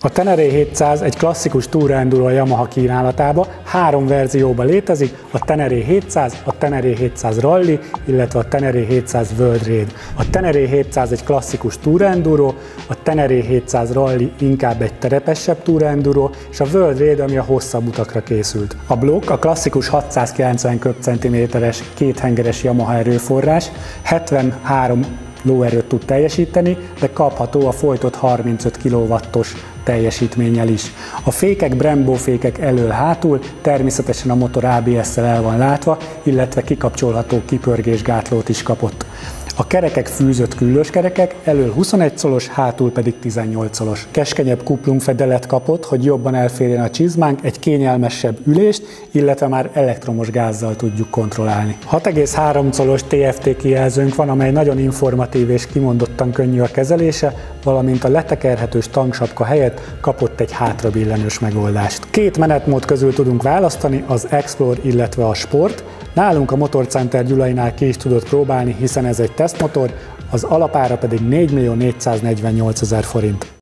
A Tenere 700 egy klasszikus túraenduro a Yamaha kínálatába, 3 verzióban létezik, a Tenere 700, a Tenere 700 Rally, illetve a Tenere 700 World Raid. A Tenere 700 egy klasszikus túraenduro, a Tenere 700 Rally inkább egy terepesebb túraenduro, és a World Raid, ami a hosszabb utakra készült. A blokk a klasszikus 690 köbcentiméteres kéthengeres Yamaha erőforrás, 73 lóerőt tud teljesíteni, de kapható a folytott 35 kW-os teljesítménnyel is. A fékek Brembo fékek elől-hátul, természetesen a motor ABS-szel el van látva, illetve kikapcsolható kipörgésgátlót is kapott. A kerekek fűzött küllős kerekek, elől 21 szolos, hátul pedig 18 szolos. Keskenyebb kuplungfedelet kapott, hogy jobban elférjen a csizmánk, egy kényelmesebb ülést, illetve már elektromos gázzal tudjuk kontrollálni. 6,3 szolos TFT kijelzőnk van, amely nagyon informatív és kimondottan könnyű a kezelése, valamint a letekerhetős tanksapka helyett kapott egy hátrabillenős megoldást. 2 menetmód közül tudunk választani, az Explore, illetve a Sport. Nálunk a Motorcenter Gyulainál ki is tudott próbálni, hiszen ez egy tesztmotor, az alapára pedig 4.448.000 forint.